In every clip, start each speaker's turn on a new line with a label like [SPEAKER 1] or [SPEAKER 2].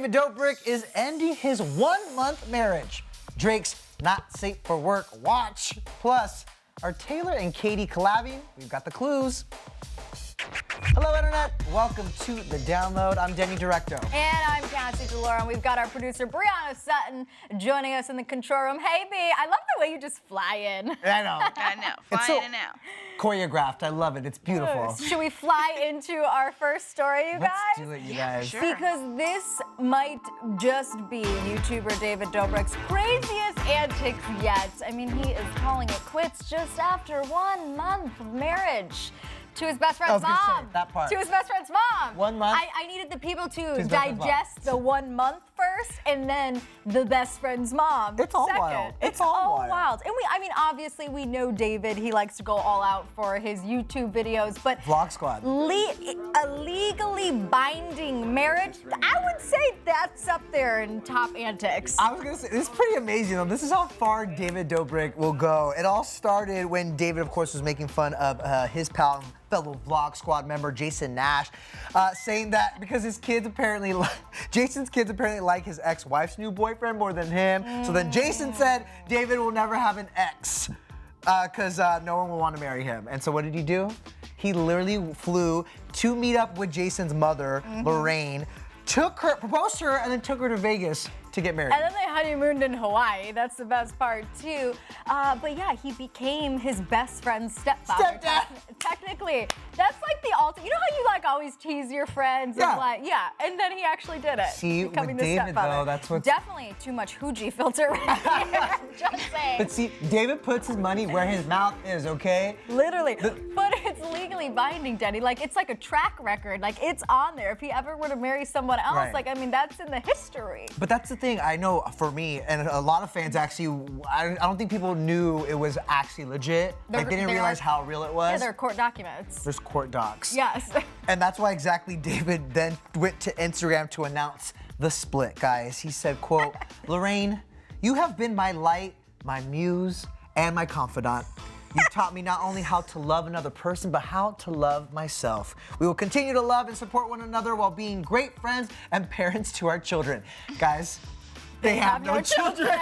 [SPEAKER 1] David Dobrik is ending his 1-month marriage. Drake's not safe for work watch. Plus, are Taylor and Katy collabing? We've got the clues. Hello, Internet. Welcome to The Download. I'm Denny Directo.
[SPEAKER 2] And I'm Katy Delora, and we've got our producer, Brianna Sutton, joining us in the control room. Hey, B, I love the way you just fly in.
[SPEAKER 1] I know.
[SPEAKER 3] I know. Fly in and out.
[SPEAKER 1] Choreographed. I love it. It's beautiful.
[SPEAKER 2] Should we fly into our first story, you guys?
[SPEAKER 1] Let's do it, you guys.
[SPEAKER 3] Sure.
[SPEAKER 2] Because this might just be YouTuber David Dobrik's craziest antics yet. I mean, he is calling it quits just after 1 month of marriage. To his best friend's mom.
[SPEAKER 1] That part.
[SPEAKER 2] To his best friend's mom.
[SPEAKER 1] 1 month?
[SPEAKER 2] I needed the people to digest the 1 month first, and then the best friend's mom.
[SPEAKER 1] It's all
[SPEAKER 2] second.
[SPEAKER 1] wild.
[SPEAKER 2] It's all wild. And I mean, obviously, we know David. He likes to go all out for his YouTube videos, but
[SPEAKER 1] Vlog Squad.
[SPEAKER 2] a legally binding marriage, I would say that's up there in top antics.
[SPEAKER 1] I was gonna say, this is pretty amazing though. This is how far David Dobrik will go. It all started when David, of course, was making fun of his pal, fellow Vlog Squad member Jason Nash, saying that because his kids apparently, Jason's kids apparently like his ex-wife's new boyfriend more than him. So then Jason said David will never have an ex because no one will want to marry him. And so what did he do? He literally flew to meet up with Jason's mother, Lorraine, proposed to her, and then took her to Vegas to get married.
[SPEAKER 2] And then they honeymooned in Hawaii. That's the best part too. But yeah, he became his best friend's stepfather.
[SPEAKER 1] Stepdad.
[SPEAKER 2] Technically, that's like the ultimate. You know how you like always tease your friends?
[SPEAKER 1] Yeah.
[SPEAKER 2] And like, yeah. And then he actually did it.
[SPEAKER 1] See,
[SPEAKER 2] becoming
[SPEAKER 1] with
[SPEAKER 2] the
[SPEAKER 1] David
[SPEAKER 2] stepfather.
[SPEAKER 1] though, that's what's
[SPEAKER 2] definitely too much hooji filter right here. Just saying.
[SPEAKER 1] But see, David puts his money where his mouth is, okay?
[SPEAKER 2] Literally. But it's legally binding, Denny. Like, it's like a track record. Like, it's on there. If he ever were to marry someone else,
[SPEAKER 1] Right.
[SPEAKER 2] like, I mean, that's in the history.
[SPEAKER 1] But that's the thing, I know for me, and a lot of fans actually, I don't think people knew it was actually legit. Like, they didn't realize how real it was.
[SPEAKER 2] Yeah, they're court documents.
[SPEAKER 1] There's court docs.
[SPEAKER 2] Yes.
[SPEAKER 1] And that's why exactly David then went to Instagram to announce the split, guys. He said, quote, Lorraine, you have been my light, my muse, and my confidant. You've taught me not only how to love another person, but how to love myself. We will continue to love and support one another while being great friends and parents to our children. Guys, they have no children.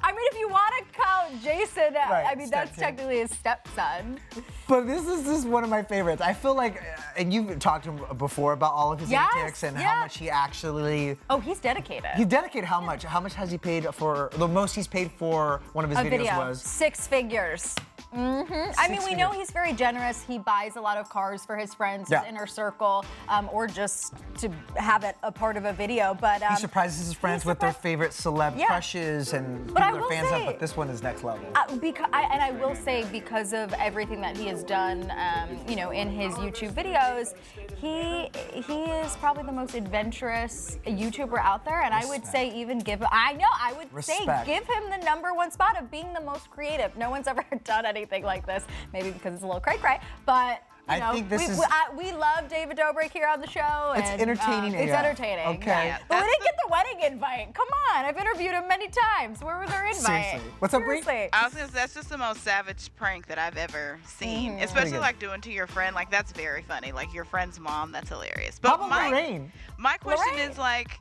[SPEAKER 2] I mean, if you want to count Jason,
[SPEAKER 1] Right,
[SPEAKER 2] I mean, that's
[SPEAKER 1] stepkid.
[SPEAKER 2] technically his stepson.
[SPEAKER 1] But this is one of my favorites. I feel like, and you've talked to him before about all of his antics and how much he actually.
[SPEAKER 2] Oh, he's dedicated.
[SPEAKER 1] He dedicated how much? How much has he paid for, the most he's paid for one of his videos was?
[SPEAKER 2] 6 figures. I mean, we know he's very generous. He buys a lot of cars for his friends, his inner circle, or just to have it a part of a video. But
[SPEAKER 1] he surprises his friends with their favorite celeb crushes and people they're fans of. But this one is next level.
[SPEAKER 2] And I will say, because of everything that he has done, you know, in his YouTube videos, he is probably the most adventurous YouTuber out there. And I would say even give him the #1 spot of being the most creative. No one's ever done anything like this, maybe because it's a little cray-cray, but you know, we love David Dobrik here on the show.
[SPEAKER 1] It's entertaining.
[SPEAKER 2] It's entertaining.
[SPEAKER 1] Okay.
[SPEAKER 2] Yeah. But we didn't get the wedding invite. Come on, I've interviewed him many times. Where was our invite?
[SPEAKER 1] Seriously. What's up, Bree?
[SPEAKER 3] I was gonna say, that's just the most savage prank that I've ever seen. Especially like doing to your friend. Like, that's very funny. Like your friend's mom, that's hilarious. But
[SPEAKER 1] how about Lorraine?
[SPEAKER 3] My question is, like,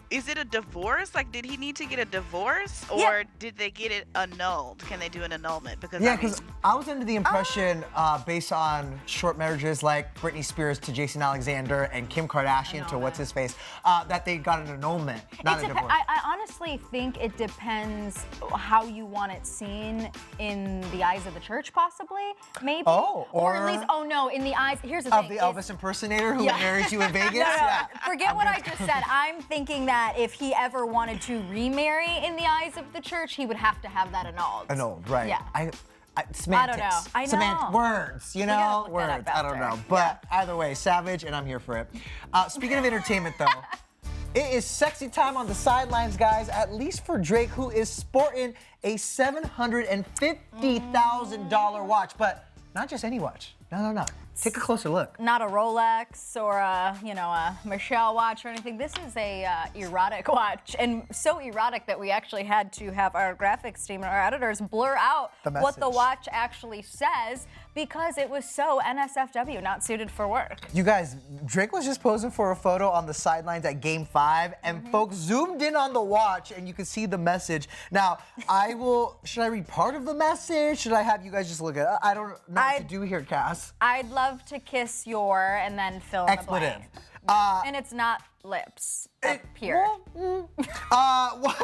[SPEAKER 3] is it a divorce? Like, did he need to get a divorce, or did they get it annulled? Can they do an annulment? Because
[SPEAKER 1] because I was under the impression, based on short marriages like Britney Spears to Jason Alexander and Kim Kardashian to what's his face, that they got an annulment, not a divorce.
[SPEAKER 2] I honestly think it depends how you want it seen in the eyes of the church, possibly, maybe.
[SPEAKER 1] Oh,
[SPEAKER 2] or at least, in the eyes. Here's the thing.
[SPEAKER 1] Of the Elvis impersonator who marries you in Vegas.
[SPEAKER 2] Forget what I just said. I'm thinking that if he ever wanted to remarry in the eyes of the church, he would have to have that annulled.
[SPEAKER 1] Annulled, right.
[SPEAKER 2] Yeah.
[SPEAKER 1] Semantics.
[SPEAKER 2] I don't know. I know.
[SPEAKER 1] Words, you know?
[SPEAKER 2] We gotta look that up
[SPEAKER 1] I don't know. But either way, savage, and I'm here for it. Speaking of entertainment, though, it is sexy time on the sidelines, guys, at least for Drake, who is sporting a $750,000 watch. But not just any watch. No. Take a closer look.
[SPEAKER 2] Not a Rolex or a Michelle watch or anything. This is a erotic watch, and so erotic that we actually had to have our graphics team and our editors blur out what the watch actually says. Because it was so NSFW, not suited for work.
[SPEAKER 1] You guys, Drake was just posing for a photo on the sidelines at Game 5, and folks zoomed in on the watch, and you can see the message. Now, should I read part of the message? Should I have you guys just look at it? I don't know what to do here, Cass.
[SPEAKER 2] I'd love to kiss your and then fill in the
[SPEAKER 1] Expletive.
[SPEAKER 2] blank. And it's not lips up here.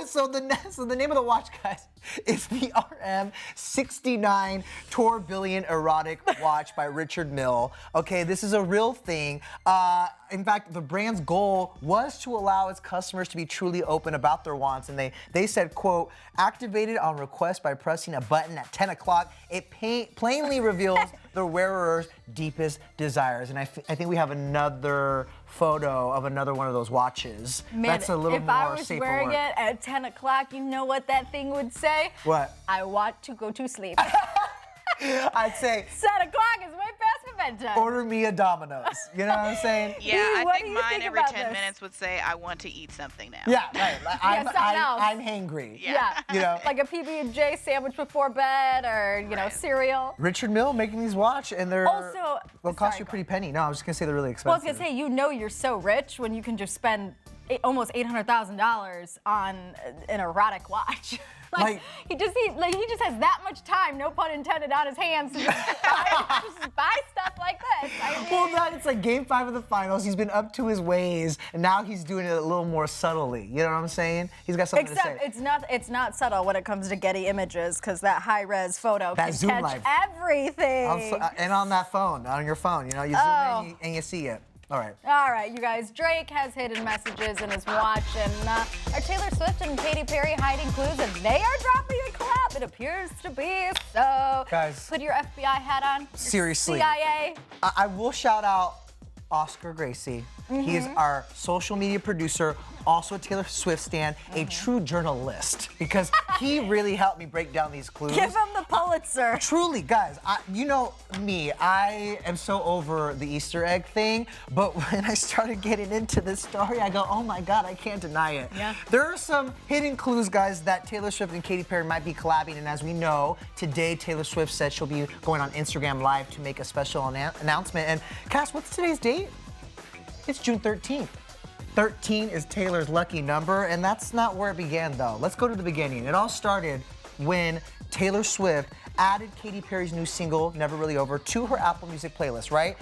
[SPEAKER 1] So the name of the watch, guys, is the RM69 Tourbillon Erotic Watch by Richard Mille. Okay, this is a real thing. In fact, the brand's goal was to allow its customers to be truly open about their wants, and they said, quote, activated on request by pressing a button at 10 o'clock, it plainly reveals the wearer's deepest desires. And I think we have another photo of another one of those watches.
[SPEAKER 2] Man,
[SPEAKER 1] that's a little
[SPEAKER 2] if
[SPEAKER 1] more
[SPEAKER 2] I was
[SPEAKER 1] safe
[SPEAKER 2] wearing
[SPEAKER 1] for work.
[SPEAKER 2] it at 10 o'clock, you know what that thing would say?
[SPEAKER 1] What?
[SPEAKER 2] I want to go to sleep.
[SPEAKER 1] I'd say
[SPEAKER 2] 7 o'clock is way past my bedtime.
[SPEAKER 1] order me a Domino's. You know what I'm saying?
[SPEAKER 3] Yeah,
[SPEAKER 2] Lee,
[SPEAKER 3] I
[SPEAKER 2] what
[SPEAKER 3] think
[SPEAKER 2] do you
[SPEAKER 3] mine
[SPEAKER 2] think
[SPEAKER 3] every
[SPEAKER 2] about
[SPEAKER 3] 10
[SPEAKER 2] this?
[SPEAKER 3] minutes would say, I want to eat something now.
[SPEAKER 1] Yeah, right. Like,
[SPEAKER 2] something else.
[SPEAKER 1] I'm hangry.
[SPEAKER 2] Yeah.
[SPEAKER 1] You know?
[SPEAKER 2] Like a PB&J sandwich before bed, or cereal.
[SPEAKER 1] Richard Mille making these watch, and they're
[SPEAKER 2] Also-
[SPEAKER 1] they'll cost
[SPEAKER 2] sorry,
[SPEAKER 1] you a
[SPEAKER 2] go
[SPEAKER 1] pretty penny. No, I was just gonna say they're really
[SPEAKER 2] Well, I was
[SPEAKER 1] expensive.
[SPEAKER 2] gonna say, you're so rich when you can just spend almost $800,000 on an erotic watch.
[SPEAKER 1] Like-
[SPEAKER 2] he just has that much time, no pun intended, on his hands to just buy stuff like this. I mean,
[SPEAKER 1] Well, that it's like Game 5 of the finals. He's been up to his ways, and now he's doing it a little more subtly. You know what I'm saying? He's got something to
[SPEAKER 2] except
[SPEAKER 1] say.
[SPEAKER 2] it's not subtle when it comes to Getty Images, because that high-res photo
[SPEAKER 1] That
[SPEAKER 2] can
[SPEAKER 1] Zoom
[SPEAKER 2] catch
[SPEAKER 1] live.
[SPEAKER 2] everything.
[SPEAKER 1] And on that phone, on your phone, you know, you zoom in and you see it. All right.
[SPEAKER 2] All right, you guys. Drake has hidden messages in his watch, and are Taylor Swift and Katy Perry hiding clues that they are dropping a collab? It appears to be so.
[SPEAKER 1] Guys.
[SPEAKER 2] Put your FBI hat on. Your
[SPEAKER 1] Seriously.
[SPEAKER 2] CIA.
[SPEAKER 1] I will shout out Oscar Gracie. He is our social media producer, also a Taylor Swift stan, a true journalist, because he really helped me break down these clues.
[SPEAKER 2] Give him the Pulitzer.
[SPEAKER 1] Truly, guys, you know me, I am so over the Easter egg thing, but when I started getting into this story, I go, oh my God, I can't deny it.
[SPEAKER 2] Yeah.
[SPEAKER 1] There are some hidden clues, guys, that Taylor Swift and Katy Perry might be collabing, and as we know, today Taylor Swift said she'll be going on Instagram Live to make a special announcement. And Cass, what's today's date? It's June 13th. 13 is Taylor's lucky number, and that's not where it began, though. Let's go to the beginning. It all started when Taylor Swift added Katy Perry's new single, Never Really Over, to her Apple Music playlist, right?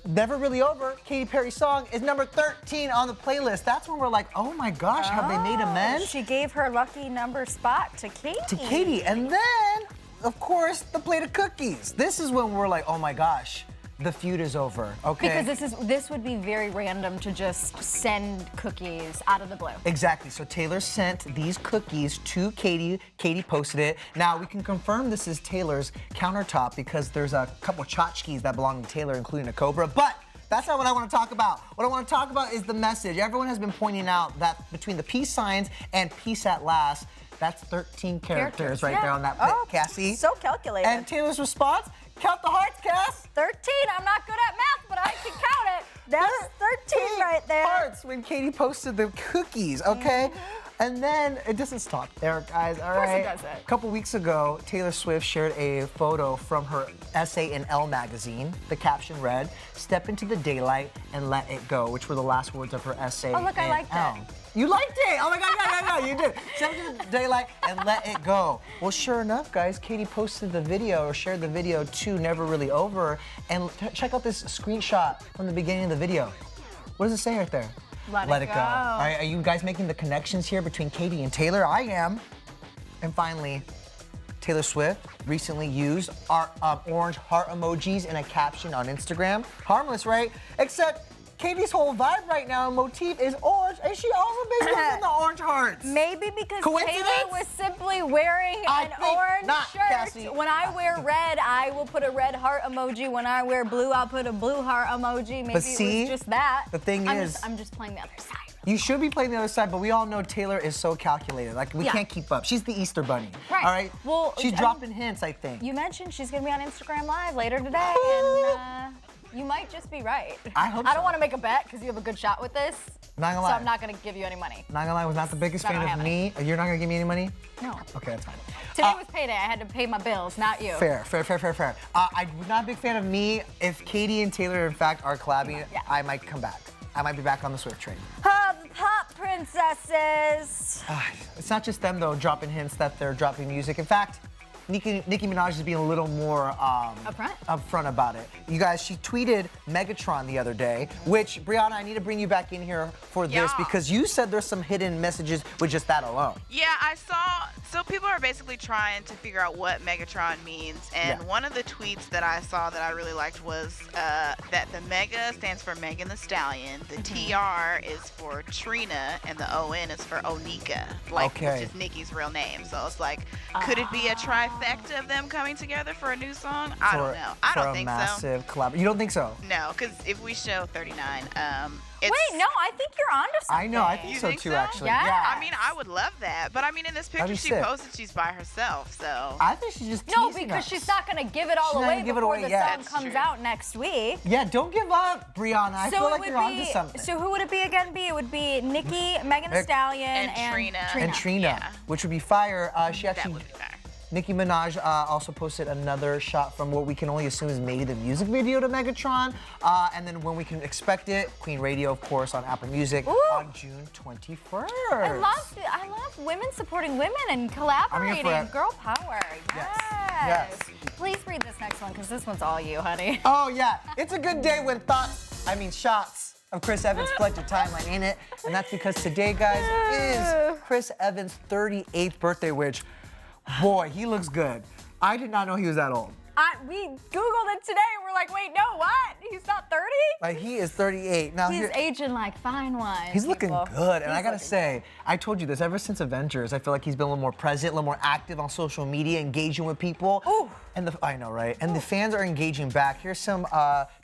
[SPEAKER 1] Never Really Over, Katy Perry's song, is number 13 on the playlist. That's when we're like, oh my gosh, have they made amends?
[SPEAKER 2] She gave her lucky number spot to Katy.
[SPEAKER 1] To Katy, and then, of course, the plate of cookies. This is when we're like, oh my gosh, the feud is over, okay?
[SPEAKER 2] Because this would be very random to just send cookies out of the blue.
[SPEAKER 1] Exactly. So Taylor sent these cookies to Katy. Katy posted it. Now we can confirm this is Taylor's countertop because there's a couple tchotchkes that belong to Taylor, including a cobra. But that's not what I want to talk about. What I want to talk about is the message. Everyone has been pointing out that between the peace signs and peace at last, that's 13 characters right there on that Cassie.
[SPEAKER 2] So calculated.
[SPEAKER 1] And Taylor's response, count the hearts, Cass.
[SPEAKER 2] 13. I'm not good at math, but I can count it. That's 13 right there.
[SPEAKER 1] Hearts when Katy posted the cookies, okay? And then it doesn't stop there, guys, all right?
[SPEAKER 2] Of course it doesn't.
[SPEAKER 1] A couple weeks ago, Taylor Swift shared a photo from her essay in Elle magazine. The caption read, "Step into the daylight and let it go," which were the last words of her essay
[SPEAKER 2] Oh, look, I
[SPEAKER 1] in
[SPEAKER 2] liked
[SPEAKER 1] Elle.
[SPEAKER 2] it.
[SPEAKER 1] You liked it! Oh my God, yeah, you did. Step into the daylight and let it go. Well, sure enough, guys, Katy posted the video or shared the video to Never Really Over. And check out this screenshot from the beginning of the video. What does it say right there?
[SPEAKER 2] Let it go.
[SPEAKER 1] All right, are you guys making the connections here between Katy and Taylor? I am. And finally, Taylor Swift recently used our orange heart emojis in a caption on Instagram. Harmless, right? Except Katy's whole vibe right now and motif is orange, and she also been using the orange hearts.
[SPEAKER 2] Maybe because
[SPEAKER 1] Coincidence?
[SPEAKER 2] Taylor was simply wearing
[SPEAKER 1] I
[SPEAKER 2] an
[SPEAKER 1] think
[SPEAKER 2] orange
[SPEAKER 1] not,
[SPEAKER 2] shirt.
[SPEAKER 1] Cassie.
[SPEAKER 2] When I wear red, I will put a red heart emoji. When I wear blue, I'll put a blue heart emoji. Maybe
[SPEAKER 1] see,
[SPEAKER 2] it was just that.
[SPEAKER 1] the thing is-
[SPEAKER 2] I'm just playing the other side.
[SPEAKER 1] You should be playing the other side, but we all know Taylor is so calculated. Like, we can't keep up. She's the Easter Bunny,
[SPEAKER 2] Right.
[SPEAKER 1] all right?
[SPEAKER 2] Well,
[SPEAKER 1] she's
[SPEAKER 2] I mean,
[SPEAKER 1] dropping hints, I think.
[SPEAKER 2] You mentioned she's gonna be on Instagram Live later today, and you might just be right.
[SPEAKER 1] I hope
[SPEAKER 2] I
[SPEAKER 1] so.
[SPEAKER 2] don't want to make a bet because you have a good shot with this.
[SPEAKER 1] Not gonna
[SPEAKER 2] So
[SPEAKER 1] lie.
[SPEAKER 2] I'm not gonna give you any money.
[SPEAKER 1] Not gonna lie, was not the biggest
[SPEAKER 2] Not
[SPEAKER 1] fan
[SPEAKER 2] gonna
[SPEAKER 1] of
[SPEAKER 2] have
[SPEAKER 1] me. You're not gonna give me any money?
[SPEAKER 2] No.
[SPEAKER 1] Okay, that's fine.
[SPEAKER 2] Today was payday. I had to pay my bills, not you.
[SPEAKER 1] Fair. I'm not a big fan of me. If Katy and Taylor, in fact, are collabing,
[SPEAKER 2] Yeah.
[SPEAKER 1] I might come back. I might be back on the Swift train.
[SPEAKER 2] Pop princesses.
[SPEAKER 1] It's not just them, though, dropping hints that they're dropping music. In fact, Nicki Minaj is being a little more upfront about it. You guys, she tweeted Megatron the other day, which, Brianna, I need to bring you back in here for this because you said there's some hidden messages with just that alone.
[SPEAKER 3] Yeah, I saw. So people are basically trying to figure out what Megatron means, and one of the tweets that I saw that I really liked was that the Mega stands for Megan Thee Stallion, the TR is for Trina, and the ON is for Onika, which is Nicki's real name. So it's like, could it be a trifecta of them coming together for a new song? I don't know. I don't think so.
[SPEAKER 1] For a massive collab. You don't think so?
[SPEAKER 3] No, because if we show 39,
[SPEAKER 2] Wait, no, I think you're onto something.
[SPEAKER 1] I know, I think
[SPEAKER 3] You
[SPEAKER 1] so
[SPEAKER 3] think
[SPEAKER 1] too,
[SPEAKER 3] so?
[SPEAKER 1] actually.
[SPEAKER 2] Yeah.
[SPEAKER 3] I mean, I would love that. But I mean, in this
[SPEAKER 1] That'd
[SPEAKER 3] picture
[SPEAKER 1] be
[SPEAKER 3] she
[SPEAKER 1] sick.
[SPEAKER 3] posted, she's by herself, so.
[SPEAKER 1] I think she's just
[SPEAKER 2] No,
[SPEAKER 1] teasing
[SPEAKER 2] because
[SPEAKER 1] us.
[SPEAKER 2] she's not gonna give it all
[SPEAKER 1] She's not
[SPEAKER 2] away
[SPEAKER 1] gonna give it
[SPEAKER 2] before
[SPEAKER 1] away
[SPEAKER 2] the
[SPEAKER 1] yet.
[SPEAKER 2] song
[SPEAKER 3] That's
[SPEAKER 2] comes
[SPEAKER 3] true.
[SPEAKER 2] out next week.
[SPEAKER 1] Yeah, don't give up, Brianna. I feel like you're onto something.
[SPEAKER 2] So who would it be again? It would be Nicki, Megan Thee Stallion,
[SPEAKER 3] And Trina.
[SPEAKER 1] And Trina,
[SPEAKER 3] Yeah.
[SPEAKER 1] which would be fire. She
[SPEAKER 3] That
[SPEAKER 1] actually,
[SPEAKER 3] would be fire.
[SPEAKER 1] Nicki Minaj also posted another shot from what we can only assume is maybe the music video to Megatron. And then when we can expect it, Queen Radio, of course, on Apple Music on June 21st.
[SPEAKER 2] I love women supporting women and collaborating.
[SPEAKER 1] for it.
[SPEAKER 2] Girl power.
[SPEAKER 1] Yes.
[SPEAKER 2] Please read this next one because this one's all you, honey.
[SPEAKER 1] Oh, yeah. It's a good day when shots of Chris Evans flood your timeline, ain't it? And that's because today, guys, is Chris Evans' 38th birthday, which, boy, he looks good. I did not know he was that old.
[SPEAKER 2] We Googled it today and we're like, wait, no, what? He's not 30?
[SPEAKER 1] Like, he is 38. Now,
[SPEAKER 2] He's aging like fine wine.
[SPEAKER 1] he's looking
[SPEAKER 2] people.
[SPEAKER 1] good, and
[SPEAKER 2] He's
[SPEAKER 1] I gotta
[SPEAKER 2] looking
[SPEAKER 1] say, I told you this, ever since Avengers, I feel like he's been a little more present, a little more active on social media, engaging with people.
[SPEAKER 2] Ooh.
[SPEAKER 1] And I know, right? And the fans are engaging back. Here's some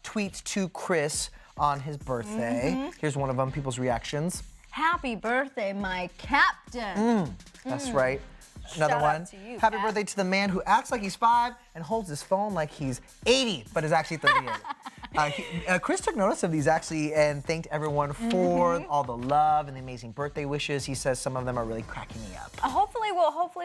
[SPEAKER 1] tweets to Chris on his birthday. Here's one of them, people's reactions.
[SPEAKER 2] Happy birthday, my captain.
[SPEAKER 1] That's right. Another
[SPEAKER 2] Shout out
[SPEAKER 1] one.
[SPEAKER 2] to you,
[SPEAKER 1] Happy
[SPEAKER 2] Pat.
[SPEAKER 1] birthday to the man who acts like he's 5 and holds his phone like he's 80, but is actually 38. Chris took notice of these actually and thanked everyone for all the love and the amazing birthday wishes. He says some of them are really cracking me up.
[SPEAKER 2] Hopefully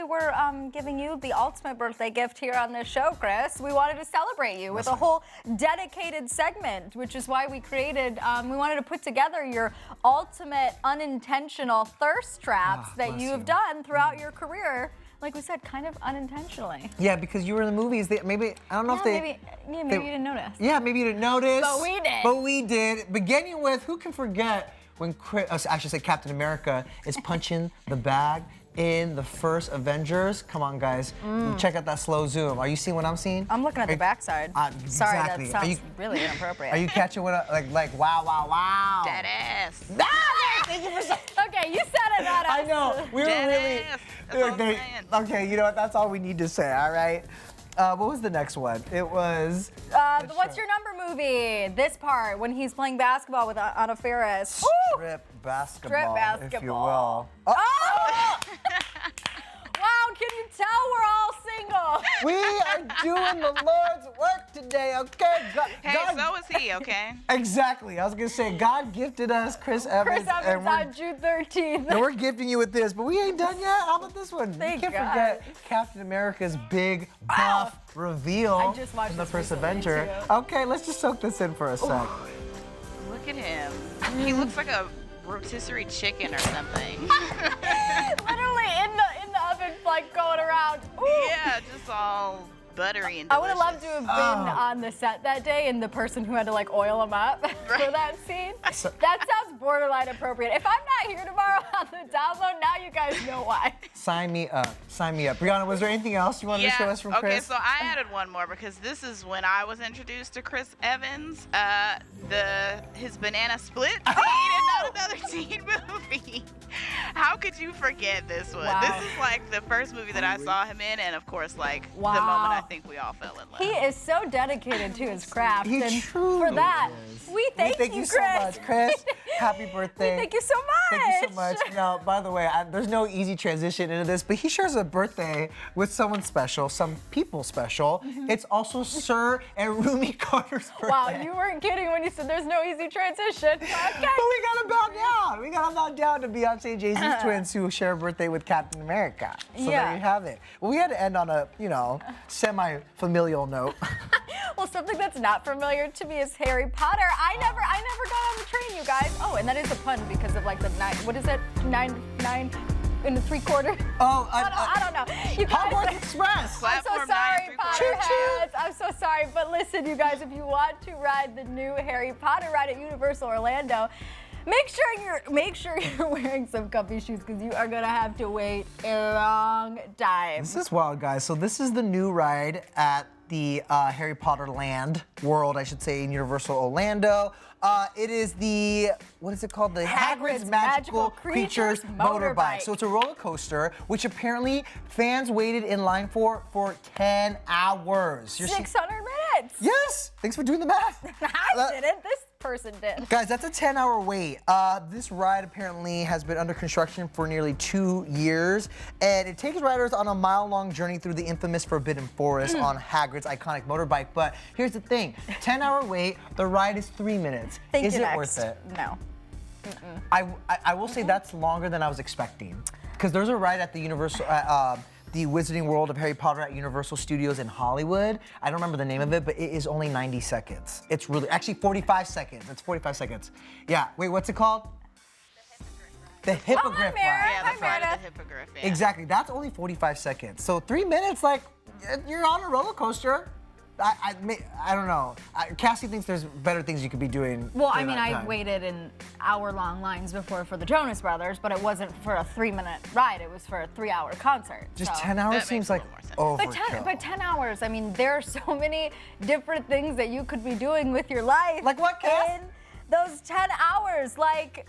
[SPEAKER 2] we're giving you the ultimate birthday gift here on this show, Chris. We wanted to celebrate you with a whole dedicated segment, which is why we created, we wanted to put together your ultimate unintentional thirst traps that
[SPEAKER 1] bless
[SPEAKER 2] you have
[SPEAKER 1] you.
[SPEAKER 2] done throughout your career. Like we said, kind of unintentionally.
[SPEAKER 1] Yeah, because you were in the movies. Maybe I don't know if they.
[SPEAKER 2] Maybe you didn't notice.
[SPEAKER 1] Yeah, maybe you didn't notice.
[SPEAKER 2] But we did.
[SPEAKER 1] But we did. Beginning with, who can forget when Chris, I should say Captain America, is punching the bag in the first Avengers? Come on, guys. Check out that slow zoom. Are you seeing what I'm seeing?
[SPEAKER 2] I'm looking at the backside. Sorry,
[SPEAKER 1] exactly.
[SPEAKER 2] that sounds really inappropriate.
[SPEAKER 1] Are you catching what like wow, wow, wow?
[SPEAKER 3] That ass.
[SPEAKER 1] Thank you for saying.
[SPEAKER 2] Okay, you said it, not us.
[SPEAKER 1] I know. We were
[SPEAKER 3] That
[SPEAKER 1] really.
[SPEAKER 3] ass. That's all I'm saying.
[SPEAKER 1] Okay, you know what? That's all we need to say. All right. What was the next one? It was.
[SPEAKER 2] What's your number movie? This part when he's playing basketball with Anna Faris. Woo!
[SPEAKER 1] Strip basketball,
[SPEAKER 2] Strip
[SPEAKER 1] if you
[SPEAKER 2] basketball.
[SPEAKER 1] will.
[SPEAKER 2] Oh! Wow, can you tell we're all single?
[SPEAKER 1] We are doing the Lord's work today, okay?
[SPEAKER 3] Hey, so is he, okay?
[SPEAKER 1] Exactly. I was gonna say God gifted us Chris Evans,
[SPEAKER 2] Chris Evans on June 13th.
[SPEAKER 1] and we're gifting you with this, but we ain't done yet. How about this one?
[SPEAKER 2] Thank
[SPEAKER 1] you can't
[SPEAKER 2] God.
[SPEAKER 1] forget Captain America's big buff reveal
[SPEAKER 2] I just watched
[SPEAKER 1] in the
[SPEAKER 2] this
[SPEAKER 1] first
[SPEAKER 2] recently,
[SPEAKER 1] Avenger.
[SPEAKER 2] too.
[SPEAKER 1] Okay, let's just soak this in for a sec.
[SPEAKER 3] Look at him. He looks like a rotisserie chicken or something.
[SPEAKER 2] Literally in the oven, like going around. Ooh.
[SPEAKER 3] Yeah, just all buttery and
[SPEAKER 2] I would have
[SPEAKER 3] delicious.
[SPEAKER 2] loved to have been on the set that day and the person who had to like oil him up for that scene. That sounds borderline appropriate. If I'm not here tomorrow on the Downlow, now you guys know why.
[SPEAKER 1] Sign me up. Sign me up. Brianna, was there anything else you wanted to show us from
[SPEAKER 3] okay,
[SPEAKER 1] Chris?
[SPEAKER 3] so I added one more because this is when I was introduced to Chris Evans, his banana split scene in another teen movie. How could you forget this one?
[SPEAKER 2] Wow.
[SPEAKER 3] This is like the first movie that I saw him in, and of course, like the
[SPEAKER 2] Wow.
[SPEAKER 3] moment I think we all fell in love.
[SPEAKER 2] He is so dedicated to his craft.
[SPEAKER 1] He
[SPEAKER 2] and
[SPEAKER 1] truly
[SPEAKER 2] for that,
[SPEAKER 1] is.
[SPEAKER 2] we thank you,
[SPEAKER 1] so
[SPEAKER 2] Chris.
[SPEAKER 1] much, Chris. Happy birthday.
[SPEAKER 2] Thank you so much.
[SPEAKER 1] Thank you so much. Now, by the way, there's no easy transition into this, but he shares a birthday with someone special, some people special. It's also Sir and Rumi Carter's birthday.
[SPEAKER 2] Wow, you weren't kidding when you said there's no easy transition. Okay.
[SPEAKER 1] But we gotta bow down. We gotta bow down to Beyonce and Jay-Z's twins who share a birthday with Captain America. So
[SPEAKER 2] Yeah.
[SPEAKER 1] there you have it. Well, we had to end on a, semi-familial note.
[SPEAKER 2] Well, something that's not familiar to me is Harry Potter. I never got on the train, you guys. Oh, and that is a pun because of like the what is it? Nine and 3/4?
[SPEAKER 1] Oh,
[SPEAKER 2] I don't know. You guys,
[SPEAKER 1] Hogwarts Express.
[SPEAKER 2] I'm so
[SPEAKER 3] Platform
[SPEAKER 2] sorry,
[SPEAKER 3] 9 3/4.
[SPEAKER 2] Potterheads. I'm so sorry. But listen, you guys, if you want to ride the new Harry Potter ride at Universal Orlando, make sure you're wearing some comfy shoes because you are gonna have to wait a long time.
[SPEAKER 1] This is wild, guys. So this is the new ride at the Harry Potter Land World, I should say, in Universal Orlando. It is the, what is it called? The
[SPEAKER 2] Hagrid's Magical Creatures Motorbike.
[SPEAKER 1] So it's a roller coaster, which apparently fans waited in line for 10 hours.
[SPEAKER 2] 600 minutes.
[SPEAKER 1] Yes, thanks for doing the math.
[SPEAKER 2] I didn't. This person did.
[SPEAKER 1] Guys, that's a 10-hour wait. This ride apparently has been under construction for nearly 2 years, and it takes riders on a mile-long journey through the infamous Forbidden Forest on Hagrid's iconic motorbike. But here's the thing, 10-hour wait, the ride is 3 minutes.
[SPEAKER 2] Thank
[SPEAKER 1] Is
[SPEAKER 2] you,
[SPEAKER 1] it
[SPEAKER 2] next.
[SPEAKER 1] worth it?
[SPEAKER 2] No.
[SPEAKER 1] I will say that's longer than I was expecting, because there's a ride at the the Wizarding World of Harry Potter at Universal Studios in Hollywood. I don't remember the name of it, but it is only 90 seconds. It's really, actually 45 seconds. It's 45 seconds. Yeah, wait, what's it called? The Hippogriff ride.
[SPEAKER 2] Mary.
[SPEAKER 3] Yeah, the
[SPEAKER 2] Hi,
[SPEAKER 3] ride of
[SPEAKER 2] Meredith.
[SPEAKER 3] the hippogriff. Yeah.
[SPEAKER 1] Exactly, that's only 45 seconds. So 3 minutes, like, you're on a roller coaster. I don't know. Cassie thinks there's better things you could be doing.
[SPEAKER 2] Well, I
[SPEAKER 1] during
[SPEAKER 2] mean,
[SPEAKER 1] that
[SPEAKER 2] I
[SPEAKER 1] time.
[SPEAKER 2] waited in hour-long lines before for the Jonas Brothers, but it wasn't for a 3-minute ride. It was for a 3-hour concert.
[SPEAKER 1] Just
[SPEAKER 2] so.
[SPEAKER 1] 10 hours
[SPEAKER 3] That
[SPEAKER 1] seems
[SPEAKER 3] makes
[SPEAKER 1] like
[SPEAKER 3] a little more
[SPEAKER 1] overkill.
[SPEAKER 2] But 10 hours, I mean, there are so many different things that you could be doing with your life.
[SPEAKER 1] Like what, Cass?
[SPEAKER 2] In those 10 hours, like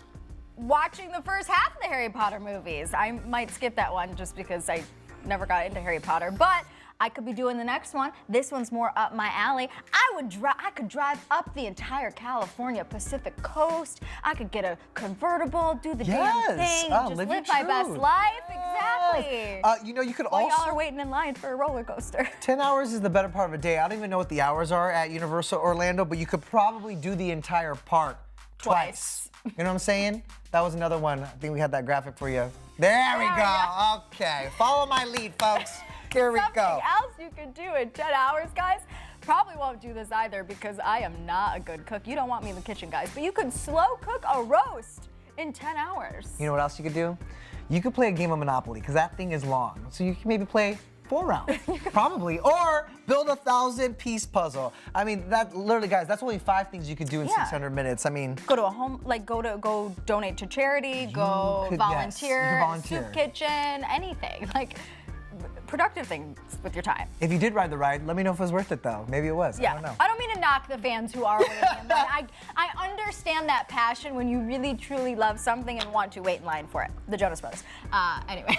[SPEAKER 2] watching the first half of the Harry Potter movies. I might skip that one just because I never got into Harry Potter, but I could be doing the next one. This one's more up my alley. I could drive up the entire California Pacific coast. I could get a convertible, do the damn thing, just
[SPEAKER 1] live
[SPEAKER 2] live
[SPEAKER 1] your
[SPEAKER 2] my best
[SPEAKER 1] truth.
[SPEAKER 2] life. Exactly.
[SPEAKER 1] You could
[SPEAKER 2] While
[SPEAKER 1] also.
[SPEAKER 2] y'all are waiting in line for a roller coaster.
[SPEAKER 1] 10 hours is the better part of a day. I don't even know what the hours are at Universal Orlando, but you could probably do the entire park twice. You know what I'm saying? That was another one. I think we had that graphic for you. There we go. Okay. Follow my lead, folks. Here we go.
[SPEAKER 2] Something else you could do in 10 hours, guys. Probably won't do this either because I am not a good cook. You don't want me in the kitchen, guys. But you could slow cook a roast in 10 hours.
[SPEAKER 1] You know what else you could do? You could play a game of Monopoly, because that thing is long. So you can maybe play 4 rounds, probably. Or build a 1,000-piece puzzle. I mean, that literally, guys, that's only 5 things you could do in 600 minutes. I mean,
[SPEAKER 2] Go to a home, like go donate to charity, go
[SPEAKER 1] could- yes,
[SPEAKER 2] volunteer,
[SPEAKER 1] you could volunteer.
[SPEAKER 2] soup kitchen, anything. Like productive things with your time.
[SPEAKER 1] if you did ride the ride, let me know if it was worth it, though. Maybe it was.
[SPEAKER 2] Yeah,
[SPEAKER 1] I don't know.
[SPEAKER 2] I don't mean to knock the fans who are waiting in line. I understand that passion when you really truly love something and want to wait in line for it. The Jonas Brothers. Anyway.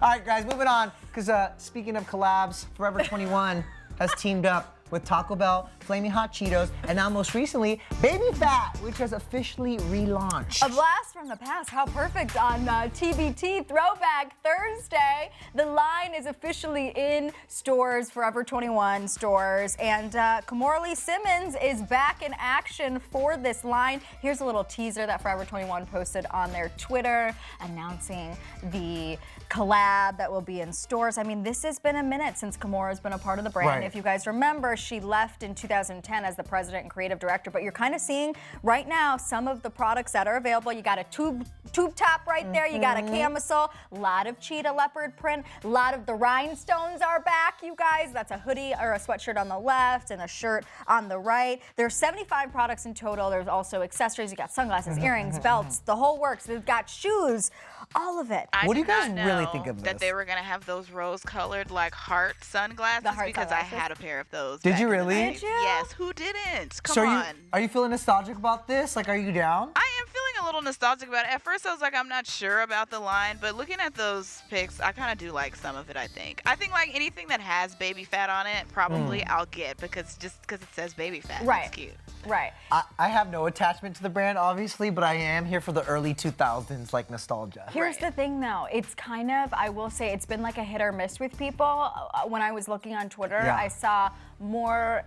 [SPEAKER 1] All right, guys, moving on. Because speaking of collabs, Forever 21 has teamed up with Taco Bell, Flaming Hot Cheetos, and now most recently, Baby Fat, which has officially relaunched.
[SPEAKER 2] A blast from the past. How perfect on TBT Throwback Thursday. The line is officially in stores, Forever 21 stores, and Kamorley Simmons is back in action for this line. Here's a little teaser that Forever 21 posted on their Twitter announcing the collab that will be in stores. I mean, this has been a minute since Kamora's been a part of the brand.
[SPEAKER 1] Right.
[SPEAKER 2] If you guys remember, she left in 2010 as the president and creative director, but you're kind of seeing right now some of the products that are available. You got a tube top right there, you got a camisole, a lot of cheetah leopard print, a lot of the rhinestones are back, you guys. That's a hoodie or a sweatshirt on the left and a shirt on the right. There's 75 products in total. There's also accessories. You got sunglasses, earrings, belts, the whole works. They've got shoes, all of it.
[SPEAKER 3] I
[SPEAKER 1] What do
[SPEAKER 3] did
[SPEAKER 1] you guys
[SPEAKER 3] not
[SPEAKER 1] really
[SPEAKER 3] know
[SPEAKER 1] think of
[SPEAKER 3] that
[SPEAKER 1] this?
[SPEAKER 3] they were gonna have those rose-colored like heart sunglasses
[SPEAKER 2] heart
[SPEAKER 3] because
[SPEAKER 2] sunglasses?
[SPEAKER 3] I had a pair of those.
[SPEAKER 1] Did
[SPEAKER 3] back
[SPEAKER 1] you
[SPEAKER 3] in the
[SPEAKER 1] really?
[SPEAKER 3] 90s.
[SPEAKER 2] Did you?
[SPEAKER 3] Yes. Who didn't? Come
[SPEAKER 1] So
[SPEAKER 3] on.
[SPEAKER 1] are you feeling nostalgic about this? Like, are you down?
[SPEAKER 3] I am feeling a little nostalgic about it. At first, I was like, I'm not sure about the line, but looking at those pics, I kind of do like some of it. I think like anything that has baby fat on it, probably I'll get because it says baby fat.
[SPEAKER 2] Right.
[SPEAKER 3] It's cute.
[SPEAKER 2] Right.
[SPEAKER 1] I have no attachment to the brand, obviously, but I am here for the early 2000s, like nostalgia.
[SPEAKER 2] Here's the thing, though. It's kind of, I will say, it's been like a hit or miss with people. When I was looking on Twitter,
[SPEAKER 1] Yeah.
[SPEAKER 2] I saw more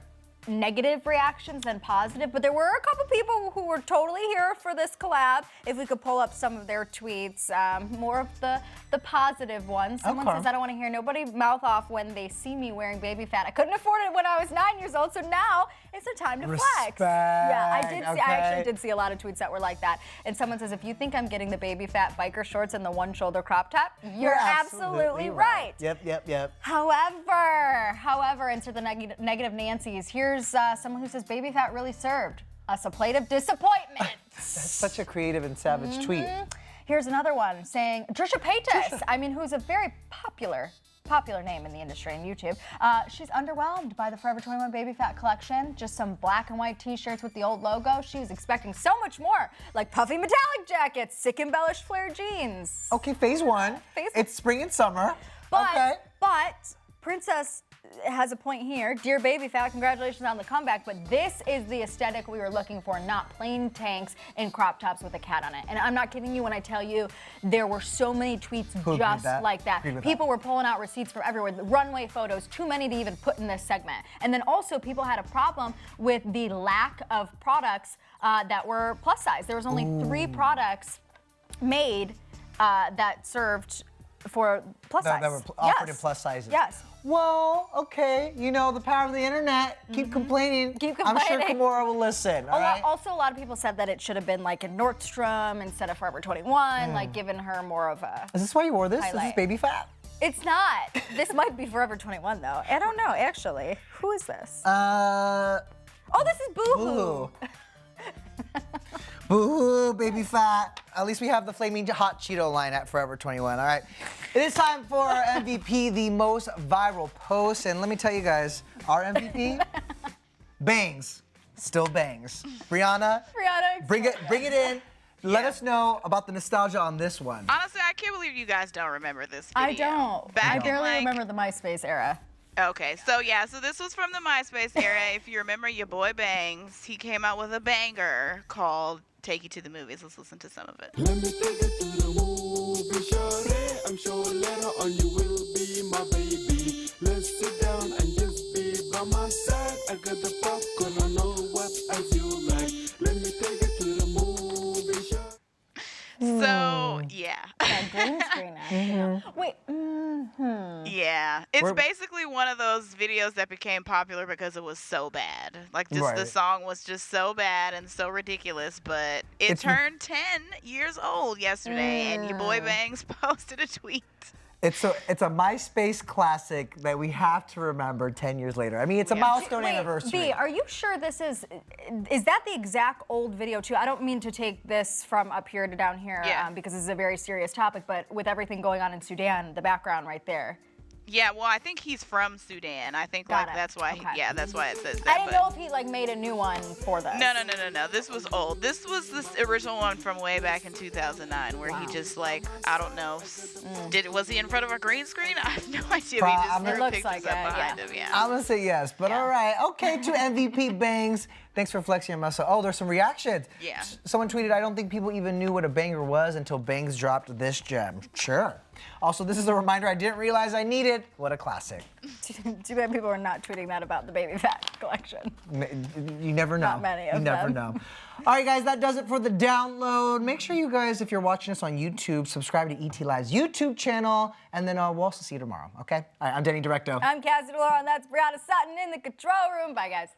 [SPEAKER 2] negative reactions than positive, but there were a couple people who were totally here for this collab. If we could pull up some of their tweets, more of the positive ones. Someone says, I don't want to hear nobody mouth off when they see me wearing baby fat. I couldn't afford it when I was 9 years old, so now it's the time to flex. Yeah, I actually did see a lot of tweets that were like that. And someone says, if you think I'm getting the baby fat biker shorts and the one shoulder crop top, you're absolutely right.
[SPEAKER 1] Yep.
[SPEAKER 2] However, into the negative Nancy's, here's someone who says, baby fat really served us a plate of disappointment.
[SPEAKER 1] That's such a creative and savage tweet.
[SPEAKER 2] Here's another one saying, Trisha Paytas, I mean, who's a very popular name in the industry and YouTube. She's underwhelmed by the Forever 21 Baby Fat collection. Just some black and white t-shirts with the old logo. She was expecting so much more, like puffy metallic jackets, sick embellished flare jeans.
[SPEAKER 1] Okay, phase one. It's spring and summer.
[SPEAKER 2] But Princess has a point here. Dear Baby Fat, congratulations on the comeback, but this is the aesthetic we were looking for, not plain tanks and crop tops with a cat on it. And I'm not kidding you when I tell you there were so many tweets just like that. People were pulling out receipts from everywhere, runway photos, too many to even put in this segment. And then also people had a problem with the lack of products that were plus size. There was only 3 products made that served for plus size.
[SPEAKER 1] That were offered in plus sizes.
[SPEAKER 2] Yes.
[SPEAKER 1] Well, okay, you know, the power of the internet. Keep complaining. I'm sure Kimura will listen, all right?
[SPEAKER 2] Also, a lot of people said that it should have been like a Nordstrom instead of Forever 21, like giving her more of a
[SPEAKER 1] Is this why you wore this?
[SPEAKER 2] highlight.
[SPEAKER 1] Is this baby fat?
[SPEAKER 2] It's not. This might be Forever 21, though. I don't know, actually. Who is this?
[SPEAKER 1] Oh,
[SPEAKER 2] this is Boohoo.
[SPEAKER 1] Boo-hoo, baby fat. At least we have the flaming hot Cheeto line at Forever 21, all right? It is time for our MVP, the most viral post. And let me tell you guys, our MVP, bangs, still bangs. Brianna, bring it in. Let us know about the nostalgia on this one.
[SPEAKER 3] Honestly, I can't believe you guys don't remember this video.
[SPEAKER 2] I don't. I barely remember the MySpace era.
[SPEAKER 3] Okay, so this was from the MySpace era. If you remember your boy Bangs, he came out with a banger called Take You to the Movies. Let's listen to some of it.
[SPEAKER 4] Let me take it to the movie, shorty. I'm sure later on you will be my baby. Let's sit down and just be by my side. I got the popcorn, I know what else you like. Let me take it to the movie, shorty.
[SPEAKER 3] So, yeah.
[SPEAKER 2] Green screen action. Wait.
[SPEAKER 3] Yeah. It's basically one of those videos that became popular because it was so bad. Like, just the song was just so bad and so ridiculous, but it turned 10 years old yesterday, and your boy Bangs posted a tweet.
[SPEAKER 1] It's a MySpace classic that we have to remember 10 years later. I mean, it's a milestone anniversary.
[SPEAKER 2] B, are you sure this is that the exact old video too? I don't mean to take this from up here to down here because this is a very serious topic, but with everything going on in Sudan, the background right there.
[SPEAKER 3] Yeah, well, I think he's from Sudan. I think that's why. That's why it says that.
[SPEAKER 2] I didn't know if he made a new one for this.
[SPEAKER 3] No. This was old. This was the original one from way back in 2009, where he just I don't know. Was he in front of a green screen? I have no idea. He just threw pictures up behind him. Yeah.
[SPEAKER 1] I'm gonna say yes, but all right. Okay, to MVP Bangs. Thanks for flexing your muscle. Oh, there's some reactions.
[SPEAKER 3] Yeah.
[SPEAKER 1] Someone tweeted, I don't think people even knew what a banger was until Bangs dropped this gem. Sure. Also, this is a reminder I didn't realize I needed. What a classic.
[SPEAKER 2] Too bad people are not tweeting that about the Baby Fat collection.
[SPEAKER 1] You never know.
[SPEAKER 2] Not many of them.
[SPEAKER 1] You never know. All right, guys, that does it for the download. Make sure you guys, if you're watching us on YouTube, subscribe to ET Live's YouTube channel, and then we'll also see you tomorrow, okay? All right, I'm Denny Directo.
[SPEAKER 2] I'm Cassie DeLore, and that's Brianna Sutton in the control room. Bye, guys.